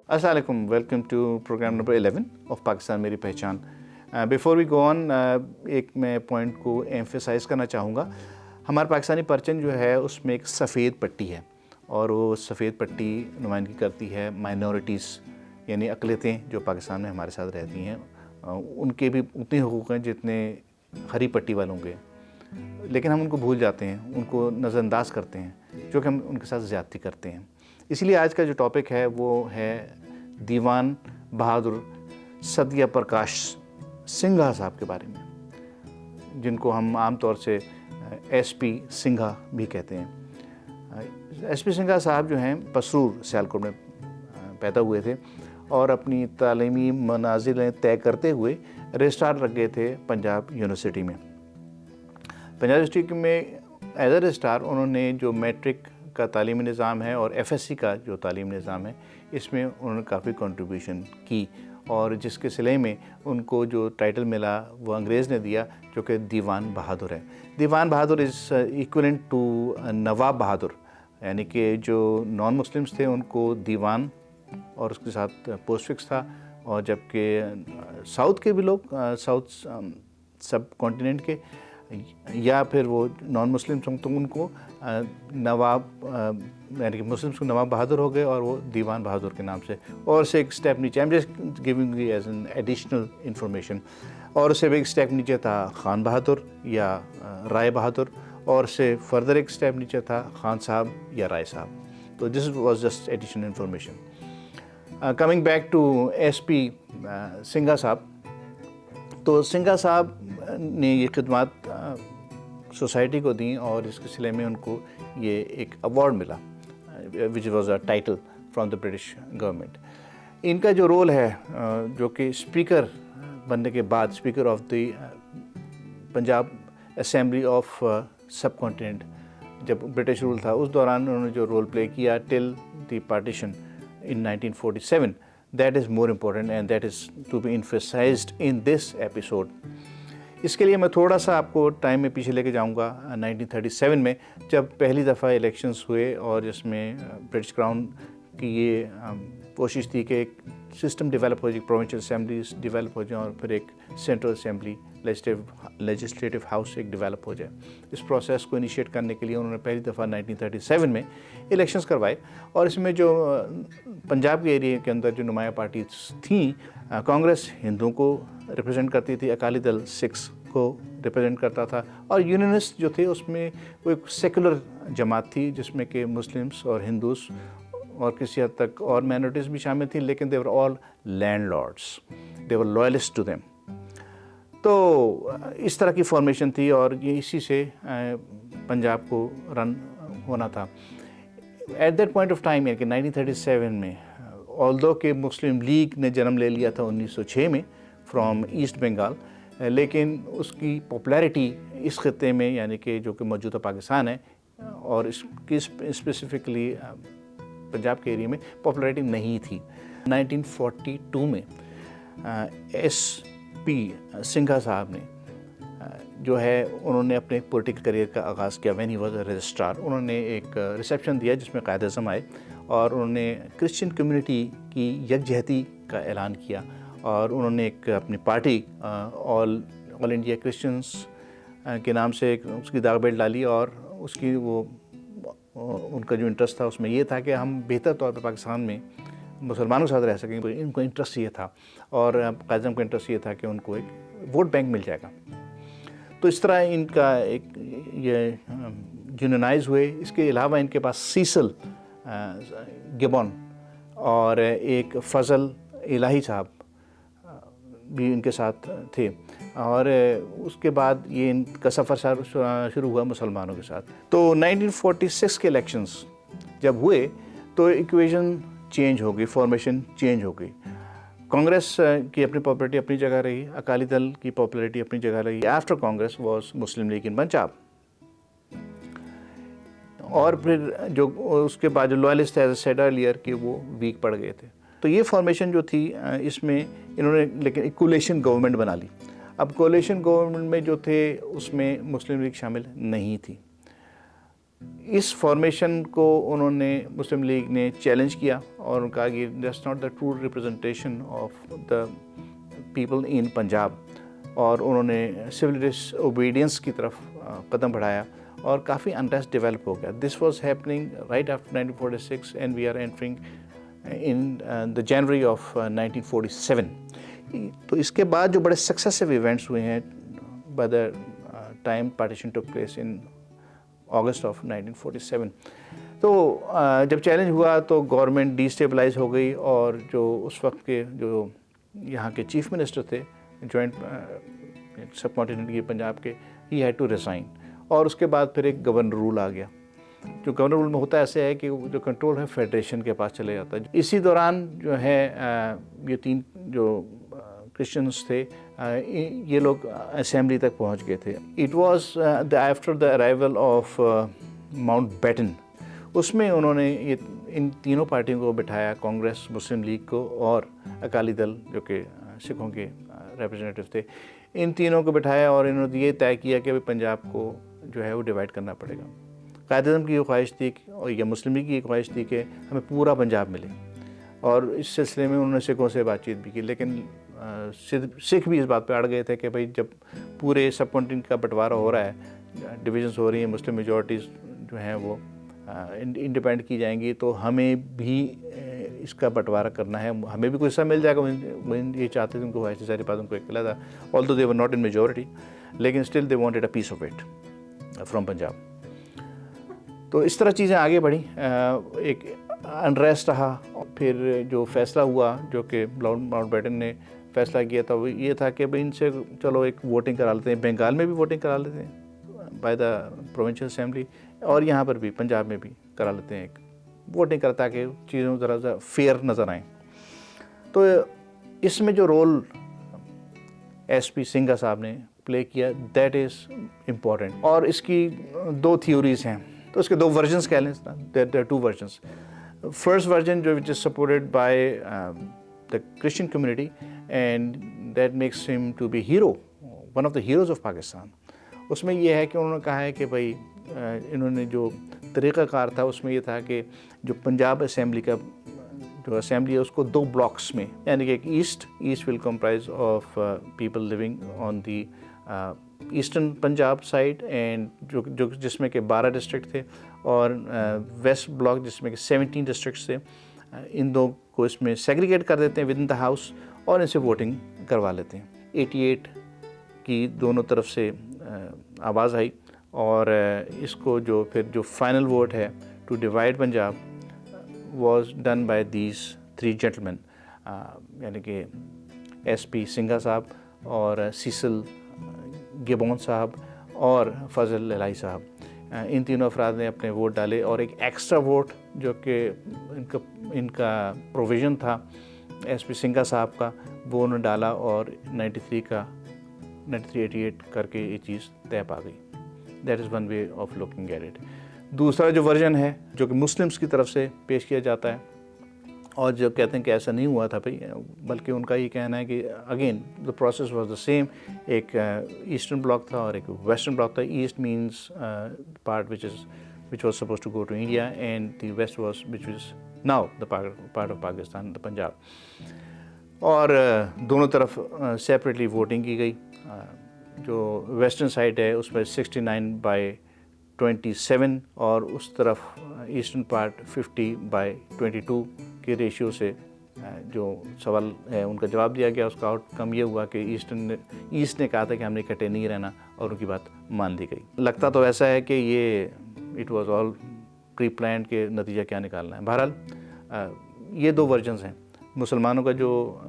अस्सलाम वालेकुम, welcome to programme number 11 ऑफ पाकिस्तान मेरी पहचान। बिफोर वी गो ऑन, एक मैं पॉइंट को एम्फेसाइज करना चाहूँगा। हमारा पाकिस्तानी परचम जो है उसमें एक सफ़ेद पट्टी है और वो सफ़ेद पट्टी नुमाइंदगी करती है माइनॉरिटीज़, यानी अक़लियतें जो पाकिस्तान में हमारे साथ रहती हैं। उनके भी उतने हुकूक़ हैं जितने हरी पट्टी वालों के, लेकिन हम उनको भूल जाते हैं, उनको नज़रअंदाज करते हैं, जो कि हम उनके साथ ज़्यादती करते हैं। इसलिए आज का जो टॉपिक है वो है दीवान बहादुर सदया प्रकाश सिंघा साहब के बारे में, जिनको हम आम तौर से SP सिंघा भी कहते हैं। SP सिंघा साहब जो हैं पसरूर सियालकोट में पैदा हुए थे और अपनी तालीमी मनाजिलें तय करते हुए रजिस्ट्रार लग गए थे पंजाब यूनिवर्सिटी में। पंजाब यूनिवर्सिटी में एज ए रजिस्ट्रार उन्होंने जो मैट्रिक का तालीमी निज़ाम है और FSC का जो तालीमी निज़ाम है, इसमें उन्होंने काफ़ी कंट्रीब्यूशन की और जिसके सिले में उनको जो टाइटल मिला वो अंग्रेज़ ने दिया, जो कि दीवान बहादुर है। दीवान बहादुर इज़ इक्वलेंट टू नवाब बहादुर, यानी कि जो नॉन मुस्लिम्स थे उनको दीवान और उसके साथ पोस्टफिक्स था, और जबकि साउथ के भी लोग साउथ सब कॉन्टिनेंट के या फिर वो नॉन मुस्लिम्स हों तो उनको नवाब, यानी कि मुस्लिम्स को नवाब बहादुर हो गए और वो दीवान बहादुर के नाम से। और से एक स्टेप नीचे, I am just giving you as an additional information, और उससे एक स्टेप नीचे था खान बहादुर या राय बहादुर, और से फर्दर एक स्टेप नीचे था खान साहब या राय साहब। तो this was just additional information. Coming back to SP Singha sahab, तो सिंघा साहब ने ये खिदमत सोसाइटी को दी और इसके सिले में उनको ये एक अवार्ड मिला, which was a title from the British government. इनका जो रोल है, जो कि स्पीकर बनने के बाद, speaker of the Punjab assembly of सब कॉन्टिनेंट, जब ब्रिटिश रूल था उस दौरान उन्होंने जो रोल प्ले किया till the partition in 1947, that is more important and that is to be emphasized in this episode। इसके लिए मैं थोड़ा सा आपको टाइम में पीछे लेके जाऊंगा 1937 में, जब पहली दफ़ा इलेक्शंस हुए और जिसमें ब्रिटिश क्राउन की ये कोशिश थी कि एक सिस्टम डेवलप हो जाए, प्रोविंशियल असेंबलीज डेवलप हो जाए और फिर एक सेंट्रल असेंबली लेजिस्लेटिव हाउस एक डेवलप हो जाए। इस प्रोसेस को इनिशिएट करने के लिए उन्होंने पहली दफ़ा 1937 में इलेक्शंस करवाए, और इसमें जो पंजाब के एरिया के अंदर जो नुमाया पार्टी थी, कांग्रेस हिंदुओं को रिप्रेजेंट करती थी, अकाली दल सिख्स को रिप्रेजेंट करता था, और यूनियनिस्ट जो थे उसमें वो एक सेकुलर जमात थी जिसमें कि मुस्लिम्स और हिंदूस और किसी हद तक और माइनॉरिटीज़ भी शामिल थी, लेकिन they were all landlords, they were loyalists to them. तो इस तरह की फॉर्मेशन थी और ये इसी से पंजाब को रन होना था। At that point of time, यानी कि 1937 में, ऑल्दो कि मुस्लिम लीग ने जन्म ले लिया था 1906 में फ्रॉम ईस्ट बंगाल, लेकिन उसकी पॉपुलैरिटी इस खत्े में, यानी कि जो कि मौजूदा पाकिस्तान है और इसकी स्पेसिफिकली पंजाब के एरिया में पॉपुलैरिटी नहीं थी। 1942 में SP सिंघा साहब ने जो है उन्होंने अपने पॉलिटिकल करियर का आगाज़ किया। When he was a registrar, उन्होंने एक रिसेप्शन दिया जिसमें कायद-ए-आज़म आए और उन्होंने क्रिश्चियन कम्युनिटी की यकजहती का ऐलान किया, और उन्होंने एक अपनी पार्टी ऑल इंडिया क्रिश्चियंस के नाम से एक उसकी दाग बेल्ट डाली, और उसकी वो उनका जो इंटरेस्ट था उसमें ये था कि हम बेहतर तौर पर पाकिस्तान में मुसलमानों के साथ रह सकें। तो इनको इंटरेस्ट ये था, और कायद-ए-आज़म का इंटरेस्ट ये था कि उनको एक वोट बैंक मिल जाएगा। तो इस तरह इनका एक ये यूनियनाइज हुए। इसके अलावा इनके पास सीसल गिबॉन और एक फ़ज़ल इलाही साहब भी इनके साथ थे, और उसके बाद ये इनका सफ़र शुरू हुआ मुसलमानों के साथ। तो 1946 के इलेक्शंस जब हुए तो इक्वेशन चेंज हो गई, फॉर्मेशन चेंज हो गई। कांग्रेस की अपनी पॉपुलैरिटी अपनी जगह रही, अकाली दल की पॉपुलैरिटी अपनी जगह रही। After Congress was Muslim League in Punjab, और फिर जो उसके बाद जो लॉयलिस्ट एज सेड अर्लियर कि वो वीक पड़ गए थे। तो ये फॉर्मेशन जो थी इसमें इन्होंने लेकिन एक कोलिशन गवर्नमेंट बना ली। अब कोलिशन गवर्नमेंट में जो थे उसमें मुस्लिम लीग शामिल नहीं थी। इस फॉर्मेशन को उन्होंने मुस्लिम लीग ने चैलेंज किया और उनका ये that's not the true representation of the people in Punjab, और उन्होंने सिविल डिसओबीडियंस की तरफ कदम बढ़ाया और काफ़ी अनरेस्ट डेवलप हो गया। This was happening right after 1946 and we are entering in the January of 1947। तो इसके बाद जो बड़े सक्सेसिव इवेंट्स हुए हैं by the time partition took place in August of 1947, तो जब चैलेंज हुआ तो गवर्नमेंट डिस्टेबलाइज हो गई, और जो उस वक्त के जो यहाँ के चीफ मिनिस्टर थे जॉइंट सब कॉन्टिनेंट के पंजाब के, ही हैड टू रिज़ाइन, और उसके बाद फिर एक गवर्नर रूल आ गया। जो गवर्नर रूल में होता ऐसे है कि जो कंट्रोल है फेडरेशन के पास चले जाता है। इसी दौरान जो है ये तीन जो क्रिश्चियंस थे ये लोग असेंबली तक पहुंच गए थे। It was after the arrival of Mountbatten, उसमें उन्होंने ये इन तीनों पार्टियों को बिठाया, कांग्रेस, मुस्लिम लीग को और अकाली दल जो कि सिखों के रिप्रेजेंटेटिव थे, इन तीनों को बिठाया और इन्होंने ये तय किया कि भाई पंजाब को जो है वो डिवाइड करना पड़ेगा। कायद-ए-आज़म की ये ख्वाहिश थी और या मुस्लिम लीग की ये ख्वाहिश थी कि हमें पूरा पंजाब मिले, और इस सिलसिले में उन्होंने सिखों से बातचीत भी की, लेकिन सिख भी इस बात पे अड़ गए थे कि भाई जब पूरे सब कॉन्टिनेंट का बंटवारा हो रहा है, डिविजन्स हो रही हैं, मुस्लिम मेजॉरिटीज़ जो हैं वो इंडिपेंडेंट की जाएंगी, तो हमें भी इसका बंटवारा करना है, हमें भी कुछ हिस्सा मिल जाएगा। वो ये चाहते थे, उनको ख्वाहिश सारी बात उनको एक था, although they were not in majority, लेकिन still they wanted a piece of it from Punjab. तो इस तरह चीज़ें आगे बढ़ी, एक अनरेस्ट रहा। फिर जो फैसला हुआ, जो कि माउंट बैटन ने फैसला किया था, वो ये था कि भाई इनसे चलो एक वोटिंग करा लेते हैं, बंगाल में भी वोटिंग करा लेते हैं बाय द प्रोविंशियल असेंबली, और यहाँ पर भी पंजाब में भी करा लेते हैं एक वोटिंग करा, ताकि चीज़ों ज़रा सा फेयर नज़र आएँ। तो इसमें जो रोल SP सिंघा साहब ने प्ले किया, दैट इज़ इम्पॉर्टेंट। और इसकी दो थ्योरीज़ हैं, तो उसके दो वर्जन्स कह लें, there are two versions. First version जो which is supported by the Christian community, and that makes him to be hero, one of the heroes of Pakistan. उसमें यह है कि उन्होंने कहा है कि भाई इन्होंने जो तरीक़ाकार था उसमें यह था कि जो पंजाब असेंबली का जो असेंबली है उसको दो ब्लॉक्स में, यानी कि एक east will comprise of people living on the eastern Punjab side, and जो जिसमें के 12 डिस्ट्रिक्ट थे, और वेस्ट ब्लॉक जिसमें के 17 डिस्ट्रिक्ट्स थे। इन दो को इसमें सेग्रीगेट कर देते हैं विद इन द हाउस, और इनसे वोटिंग करवा लेते हैं। 88 की दोनों तरफ से आवाज़ आई, और इसको जो फिर जो फाइनल वोट है to divide Punjab was done by these three gentlemen, यानी कि SP सिंघा साहब और सीसल गिबॉन साहब और फजल इलाही साहब। इन तीनों अफराद ने अपने वोट डाले, और एक एक्स्ट्रा वोट जो कि इनका प्रोविज़न था SP सिंघा साहब का, वो उन्होंने डाला, और 93-88 करके ये चीज़ तय पा गई। That is one way of looking at it. दूसरा जो वर्जन है जो कि मुस्लिम्स की तरफ से पेश किया जाता है, और जो कहते हैं कि ऐसा नहीं हुआ था भाई, बल्कि उनका ये कहना है कि again the process was the same. एक ईस्टर्न ब्लॉक था और एक वेस्टर्न ब्लॉक था। East means part which was suppose to go to India, and the west was which is now the part of Pakistan, the Punjab. और दोनों तरफ separately voting की गई। जो वेस्टर्न साइड है उसमें 69/27, और उस तरफ ईस्टर्न पार्ट 50/22 के रेशियो से जो सवाल है उनका जवाब दिया गया। उसका आउटकम ये हुआ कि ईस्ट ने कहा था कि हमने इकट्ठे नहीं रहना, और उनकी बात मान ली गई। लगता तो ऐसा है कि ये it was all pre planned के नतीजा क्या निकालना है। बहरहाल ये दो वर्जन्स हैं। मुसलमानों का जो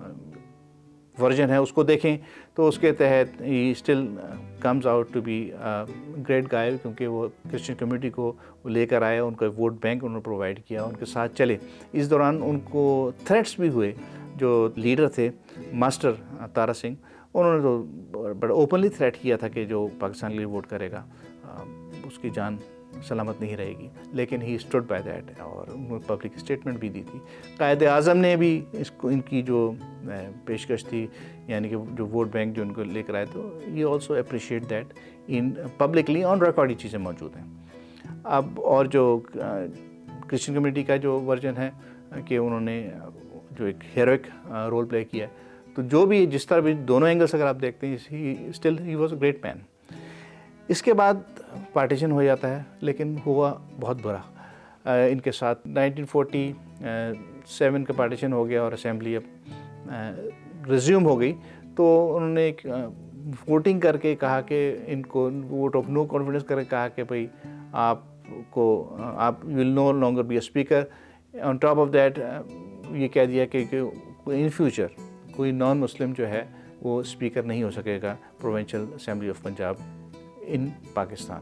वर्जन है उसको देखें तो उसके तहत ही still comes out to be great guy, क्योंकि वो क्रिश्चियन कम्युनिटी को लेकर आए, उनका वोट बैंक उन्होंने प्रोवाइड किया, उनके साथ चले। इस दौरान उनको थ्रेट्स भी हुए। जो लीडर थे मास्टर तारा सिंह, उन्होंने तो बड़ा ओपनली थ्रेट किया था कि जो पाकिस्तान के लिए वोट करेगा उसकी जान सलामत नहीं रहेगी, लेकिन ही स्टूड बाय दैट, और उन्होंने पब्लिक स्टेटमेंट भी दी थी। कायद-ए-आज़म ने भी इसको इनकी जो पेशकश थी, यानी कि जो वोट बैंक जो उनको लेकर आए, तो ये also appreciate that in publicly on record ये चीज़ें मौजूद हैं। अब और जो क्रिश्चियन कम्युनिटी का जो वर्जन है कि उन्होंने जो एक हीरोइक रोल प्ले किया है। तो जो भी जिस तरह भी दोनों एंगल से अगर आप देखते हैं, he was a great man. इसके बाद पार्टीशन हो जाता है, लेकिन हुआ बहुत बुरा इनके साथ। 1947 का पार्टीशन हो गया और असेंबली अब रिज्यूम हो गई। तो उन्होंने एक वोटिंग करके कहा कि इनको वोट ऑफ नो कॉन्फिडेंस करके कहा कि भाई आप will no longer be a speaker. On top of that ये कह दिया कि इन फ्यूचर कोई नॉन मुस्लिम जो है वो स्पीकर नहीं हो सकेगा प्रोविंशियल असेंबली ऑफ पंजाब इन पाकिस्तान।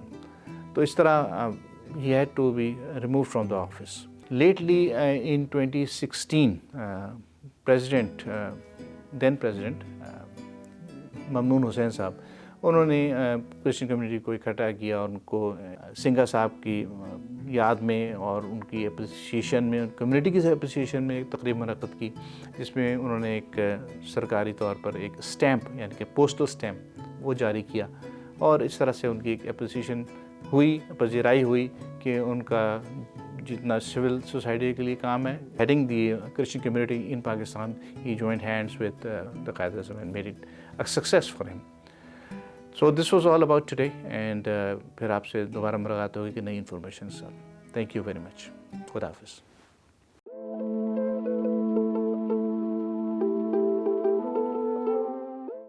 तो इस तरह he had to be removed from the office. Lately, in 2016, then President Mamnoon Hussain साहब, उन्होंने क्रिश्चियन कम्युनिटी को इकट्ठा किया और उनको सिंघा साहब की याद में और उनकी अप्रिसिएशन में, कम्युनिटी की अप्रिसिएशन में एक तकरीब मुनक़्क़द की, जिसमें उन्होंने एक सरकारी तौर पर एक स्टैम्प यानी कि पोस्टल स्टैम्प वो जारी किया। और इस तरह से उनकी एक अप्रिसिएशन हुई, पजीराई हुई कि उनका जितना सिविल सोसाइटी के लिए काम है, heading the Christian community in Pakistan, he joined hands with the Quaid-e-Azam and made it a success for him. So this was all about today, and फिर आपसे दोबारा मुलाकात होगी कि नई इन्फॉर्मेशन के साथ। Thank you very much. खुदा हाफिज़।